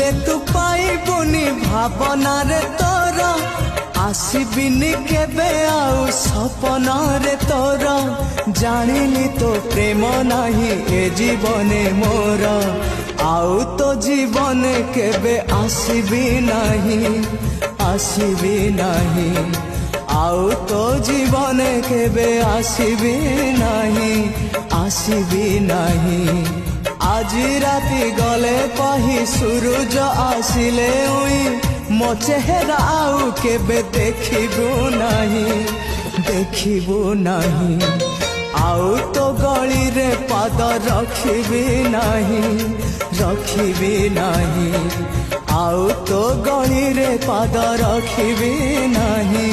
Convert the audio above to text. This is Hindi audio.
खोजिले तू पाइबुनी भावनारे तोर आसबिनी केबे आउ सपनारे तोर जानिली तो प्रेम नाही ए जीवने मोर आउ तो जीवन केबे आसबी नाही आउ तो जीवन केबे आसबी नाही आज राति गले पही सूरज आसिले उई मो चेहरा आउ केबे देखिबू नाही आउ तो गली रे पाद रखिबी नाही आउ तो गली रे पाद रखिबी नाही